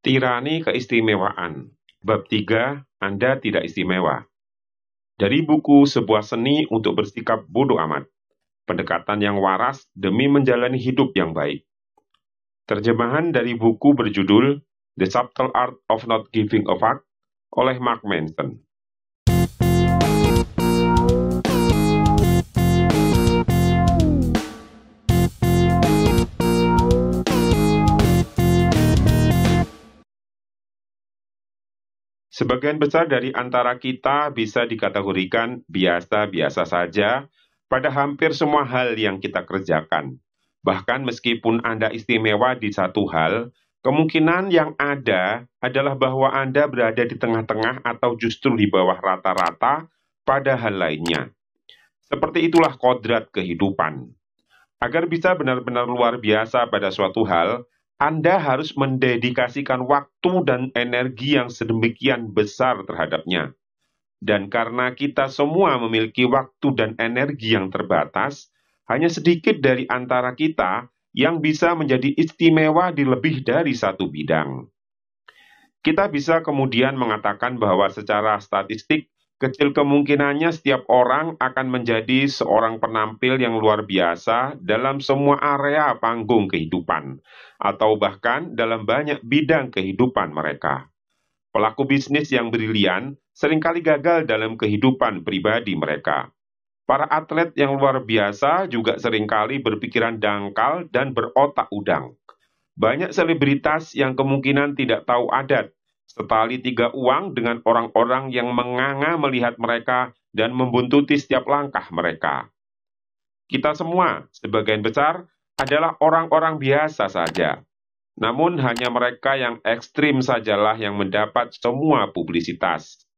Tirani Keistimewaan. Bab 3, Anda tidak istimewa. Dari buku Sebuah Seni untuk Bersikap Bodoh Amat. Pendekatan yang waras demi menjalani hidup yang baik. Terjemahan dari buku berjudul The Subtle Art of Not Giving a Fuck oleh Mark Manson. Sebagian besar dari antara kita bisa dikategorikan biasa-biasa saja pada hampir semua hal yang kita kerjakan. Bahkan meskipun Anda istimewa di satu hal, kemungkinan yang ada adalah bahwa Anda berada di tengah-tengah atau justru di bawah rata-rata pada hal lainnya. Seperti itulah kodrat kehidupan. Agar bisa benar-benar luar biasa pada suatu hal, Anda harus mendedikasikan waktu dan energi yang sedemikian besar terhadapnya. Dan karena kita semua memiliki waktu dan energi yang terbatas, hanya sedikit dari antara kita yang bisa menjadi istimewa di lebih dari satu bidang. Kita bisa kemudian mengatakan bahwa secara statistik, kecil kemungkinannya setiap orang akan menjadi seorang penampil yang luar biasa dalam semua area panggung kehidupan, atau bahkan dalam banyak bidang kehidupan mereka. Pelaku bisnis yang brilian seringkali gagal dalam kehidupan pribadi mereka. Para atlet yang luar biasa juga seringkali berpikiran dangkal dan berotak udang. Banyak selebritas yang kemungkinan tidak tahu adat, setali tiga uang dengan orang-orang yang menganga melihat mereka dan membuntuti setiap langkah mereka. Kita semua, sebagian besar, adalah orang-orang biasa saja. Namun hanya mereka yang ekstrim sajalah yang mendapat semua publisitas.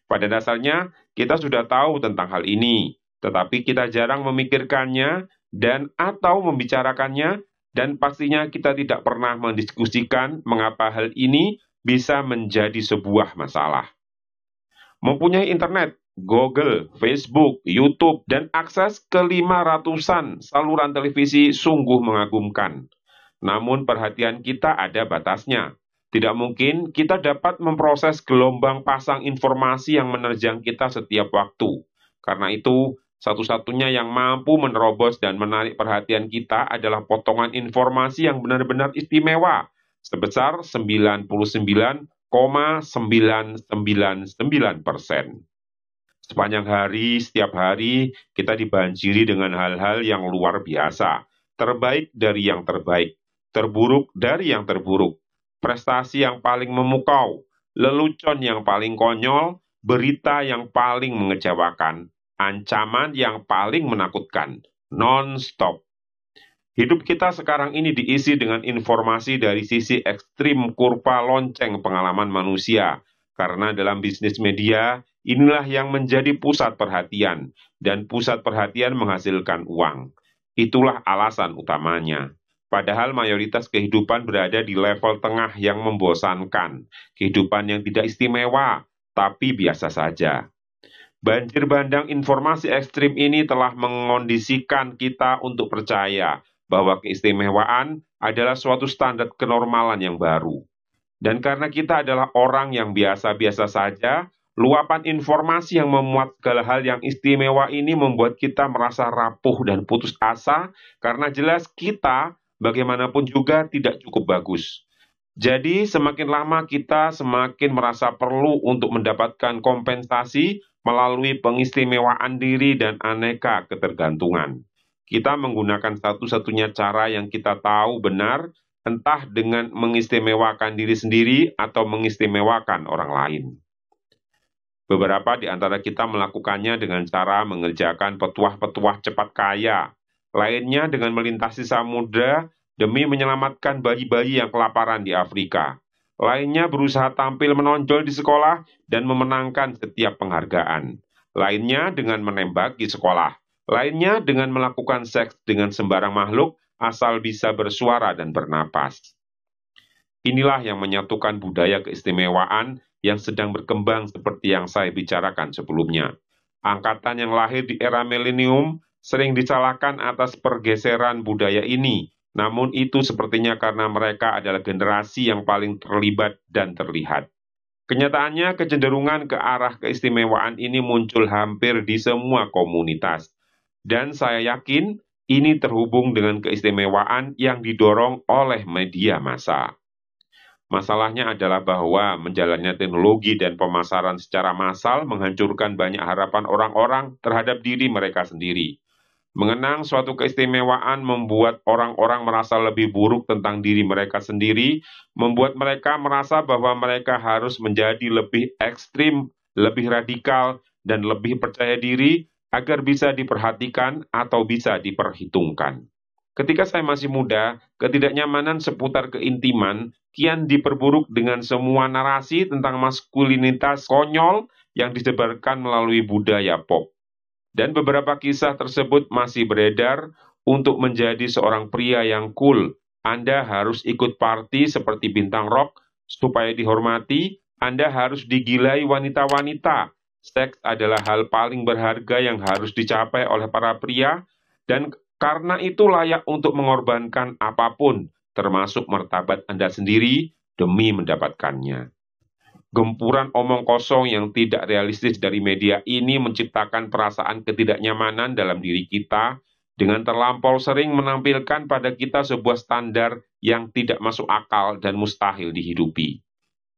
Pada dasarnya, kita sudah tahu tentang hal ini, tetapi kita jarang memikirkannya dan atau membicarakannya, dan pastinya kita tidak pernah mendiskusikan mengapa hal ini bisa menjadi sebuah masalah. Mempunyai internet, Google, Facebook, YouTube, dan akses ke 500-an saluran televisi sungguh mengagumkan. Namun perhatian kita ada batasnya. Tidak mungkin kita dapat memproses gelombang pasang informasi yang menerjang kita setiap waktu. Karena itu, satu-satunya yang mampu menerobos dan menarik perhatian kita adalah potongan informasi yang benar-benar istimewa, sebesar 99,999%. Sepanjang hari, setiap hari, kita dibanjiri dengan hal-hal yang luar biasa, terbaik dari yang terbaik, terburuk dari yang terburuk, prestasi yang paling memukau, lelucon yang paling konyol, berita yang paling mengecewakan, ancaman yang paling menakutkan, non-stop. Hidup kita sekarang ini diisi dengan informasi dari sisi ekstrim kurva lonceng pengalaman manusia, karena dalam bisnis media, inilah yang menjadi pusat perhatian, dan pusat perhatian menghasilkan uang. Itulah alasan utamanya. Padahal mayoritas kehidupan berada di level tengah yang membosankan, kehidupan yang tidak istimewa, tapi biasa saja. Banjir bandang informasi ekstrim ini telah mengondisikan kita untuk percaya bahwa keistimewaan adalah suatu standar kenormalan yang baru. Dan karena kita adalah orang yang biasa-biasa saja, luapan informasi yang memuat segala hal yang istimewa ini membuat kita merasa rapuh dan putus asa, karena jelas kita bagaimanapun juga tidak cukup bagus. Jadi semakin lama kita semakin merasa perlu untuk mendapatkan kompensasi melalui pengistimewaan diri dan aneka ketergantungan. Kita menggunakan satu-satunya cara yang kita tahu benar, entah dengan mengistimewakan diri sendiri atau mengistimewakan orang lain. Beberapa di antara kita melakukannya dengan cara mengerjakan petuah-petuah cepat kaya, lainnya dengan melintasi samudra demi menyelamatkan bayi-bayi yang kelaparan di Afrika. Lainnya berusaha tampil menonjol di sekolah dan memenangkan setiap penghargaan. Lainnya dengan menembak di sekolah. Lainnya dengan melakukan seks dengan sembarang makhluk asal bisa bersuara dan bernapas. Inilah yang menyatukan budaya keistimewaan yang sedang berkembang seperti yang saya bicarakan sebelumnya. Angkatan yang lahir di era milenium sering disalahkan atas pergeseran budaya ini Namun itu sepertinya karena mereka adalah generasi yang paling terlibat dan terlihat. Kenyataannya, kecenderungan ke arah keistimewaan ini muncul hampir di semua komunitas. Dan saya yakin ini terhubung dengan keistimewaan yang didorong oleh media massa. Masalahnya adalah bahwa menjalannya teknologi dan pemasaran secara massal menghancurkan banyak harapan orang-orang terhadap diri mereka sendiri. Mengenang suatu keistimewaan membuat orang-orang merasa lebih buruk tentang diri mereka sendiri, membuat mereka merasa bahwa mereka harus menjadi lebih ekstrim, lebih radikal, dan lebih percaya diri agar bisa diperhatikan atau bisa diperhitungkan. Ketika saya masih muda, ketidaknyamanan seputar keintiman kian diperburuk dengan semua narasi tentang maskulinitas konyol yang disebarkan melalui budaya pop. Dan beberapa kisah tersebut masih beredar. Untuk menjadi seorang pria yang cool, Anda harus ikut party seperti bintang rock. Supaya dihormati, Anda harus digilai wanita-wanita. Seks adalah hal paling berharga yang harus dicapai oleh para pria, dan karena itu layak untuk mengorbankan apapun, termasuk martabat Anda sendiri, demi mendapatkannya. Gempuran omong kosong yang tidak realistis dari media ini menciptakan perasaan ketidaknyamanan dalam diri kita dengan terlampau sering menampilkan pada kita sebuah standar yang tidak masuk akal dan mustahil dihidupi.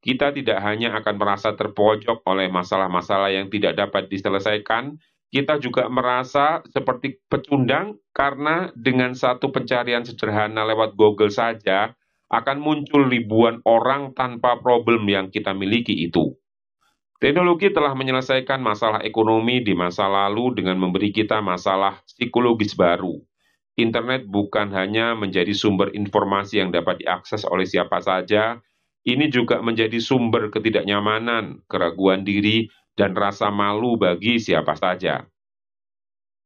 Kita tidak hanya akan merasa terpojok oleh masalah-masalah yang tidak dapat diselesaikan, kita juga merasa seperti pecundang karena dengan satu pencarian sederhana lewat Google saja, akan muncul ribuan orang tanpa problem yang kita miliki itu. Teknologi telah menyelesaikan masalah ekonomi di masa lalu dengan memberi kita masalah psikologis baru. Internet bukan hanya menjadi sumber informasi yang dapat diakses oleh siapa saja, ini juga menjadi sumber ketidaknyamanan, keraguan diri, dan rasa malu bagi siapa saja.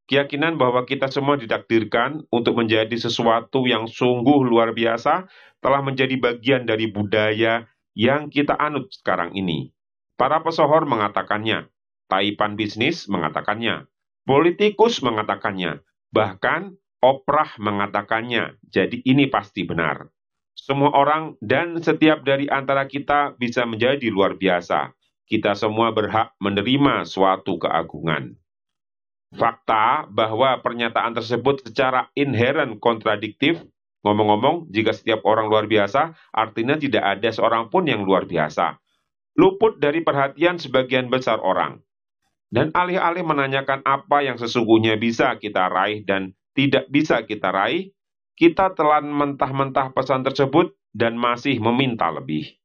Keyakinan bahwa kita semua ditakdirkan untuk menjadi sesuatu yang sungguh luar biasa telah menjadi bagian dari budaya yang kita anut sekarang ini. Para pesohor mengatakannya, taipan bisnis mengatakannya, politikus mengatakannya, bahkan Oprah mengatakannya, jadi ini pasti benar. Semua orang dan setiap dari antara kita bisa menjadi luar biasa. Kita semua berhak menerima suatu keagungan. Fakta bahwa pernyataan tersebut secara inheren kontradiktif. Ngomong-ngomong, jika setiap orang luar biasa, artinya tidak ada seorang pun yang luar biasa. Luput dari perhatian sebagian besar orang. Dan alih-alih menanyakan apa yang sesungguhnya bisa kita raih dan tidak bisa kita raih, kita telan mentah-mentah pesan tersebut dan masih meminta lebih.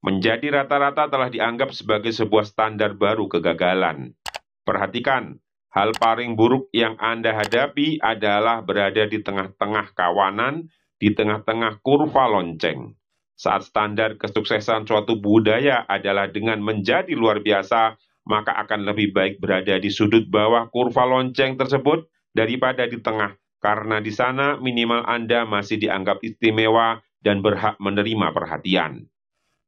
Menjadi rata-rata telah dianggap sebagai sebuah standar baru kegagalan. Perhatikan, hal paling buruk yang Anda hadapi adalah berada di tengah-tengah kawanan, di tengah-tengah kurva lonceng. Saat standar kesuksesan suatu budaya adalah dengan menjadi luar biasa, maka akan lebih baik berada di sudut bawah kurva lonceng tersebut daripada di tengah, karena di sana minimal Anda masih dianggap istimewa dan berhak menerima perhatian.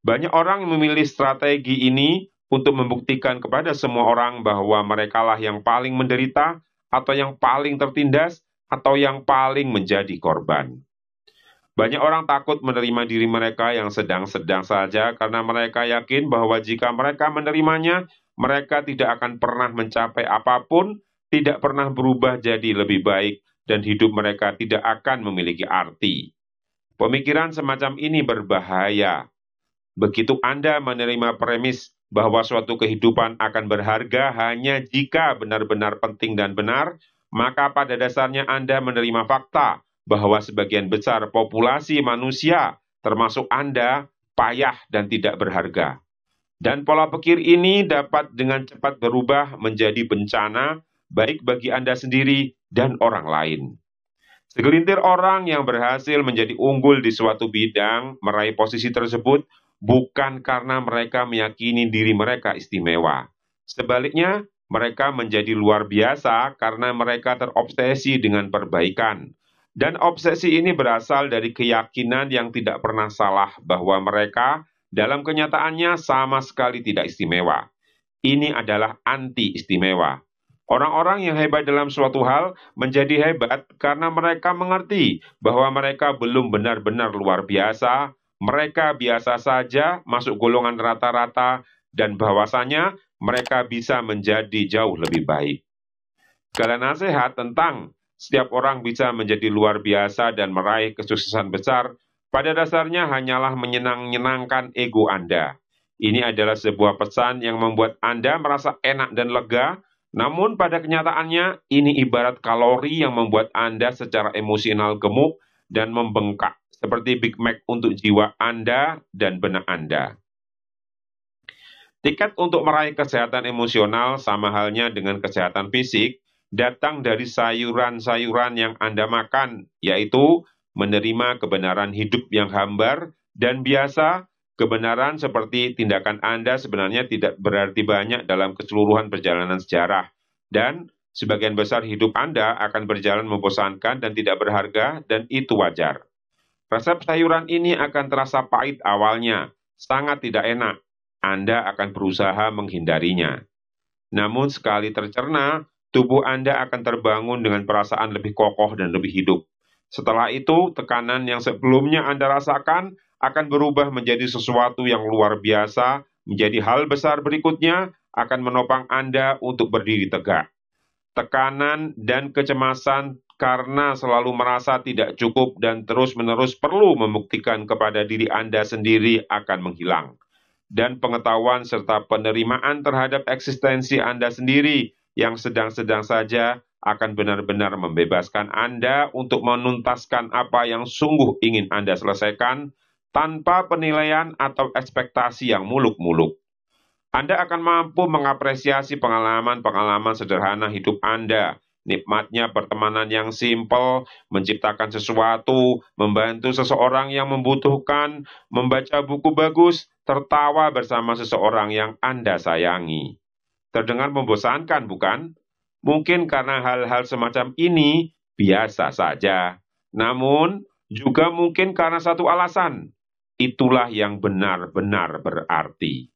Banyak orang memilih strategi ini untuk membuktikan kepada semua orang bahwa merekalah yang paling menderita, atau yang paling tertindas, atau yang paling menjadi korban. Banyak orang takut menerima diri mereka yang sedang-sedang saja karena mereka yakin bahwa jika mereka menerimanya, mereka tidak akan pernah mencapai apapun, tidak pernah berubah jadi lebih baik, dan hidup mereka tidak akan memiliki arti. Pemikiran semacam ini berbahaya. Begitu Anda menerima premis bahwa suatu kehidupan akan berharga hanya jika benar-benar penting dan benar, maka pada dasarnya Anda menerima fakta bahwa sebagian besar populasi manusia, termasuk Anda, payah dan tidak berharga. Dan pola pikir ini dapat dengan cepat berubah menjadi bencana, baik bagi Anda sendiri dan orang lain. Segelintir orang yang berhasil menjadi unggul di suatu bidang meraih posisi tersebut bukan karena mereka meyakini diri mereka istimewa. Sebaliknya, mereka menjadi luar biasa karena mereka terobsesi dengan perbaikan. Dan obsesi ini berasal dari keyakinan yang tidak pernah salah bahwa mereka dalam kenyataannya sama sekali tidak istimewa. Ini adalah anti-istimewa. Orang-orang yang hebat dalam suatu hal menjadi hebat karena mereka mengerti bahwa mereka belum benar-benar luar biasa, mereka biasa saja, masuk golongan rata-rata, dan bahwasanya mereka bisa menjadi jauh lebih baik. Segala nasihat tentang setiap orang bisa menjadi luar biasa dan meraih kesuksesan besar, pada dasarnya hanyalah menyenangkan ego Anda. Ini adalah sebuah pesan yang membuat Anda merasa enak dan lega, namun pada kenyataannya ini ibarat kalori yang membuat Anda secara emosional gemuk dan membengkak, seperti Big Mac untuk jiwa Anda dan benak Anda. Tiket untuk meraih kesehatan emosional sama halnya dengan kesehatan fisik, datang dari sayuran-sayuran yang Anda makan, yaitu menerima kebenaran hidup yang hambar dan biasa. Kebenaran seperti tindakan Anda sebenarnya tidak berarti banyak dalam keseluruhan perjalanan sejarah, dan sebagian besar hidup Anda akan berjalan membosankan dan tidak berharga, dan itu wajar. Resep sayuran ini akan terasa pahit awalnya, sangat tidak enak. Anda akan berusaha menghindarinya. Namun sekali tercerna, tubuh Anda akan terbangun dengan perasaan lebih kokoh dan lebih hidup. Setelah itu, tekanan yang sebelumnya Anda rasakan akan berubah menjadi sesuatu yang luar biasa, menjadi hal besar berikutnya akan menopang Anda untuk berdiri tegak. Tekanan dan kecemasan karena selalu merasa tidak cukup dan terus-menerus perlu membuktikan kepada diri Anda sendiri akan menghilang. Dan pengetahuan serta penerimaan terhadap eksistensi Anda sendiri yang sedang-sedang saja akan benar-benar membebaskan Anda untuk menuntaskan apa yang sungguh ingin Anda selesaikan tanpa penilaian atau ekspektasi yang muluk-muluk. Anda akan mampu mengapresiasi pengalaman-pengalaman sederhana hidup Anda, nikmatnya pertemanan yang simpel, menciptakan sesuatu, membantu seseorang yang membutuhkan, membaca buku bagus, tertawa bersama seseorang yang Anda sayangi. Terdengar membosankan, bukan? Mungkin karena hal-hal semacam ini biasa saja. Namun, juga mungkin karena satu alasan. Itulah yang benar-benar berarti.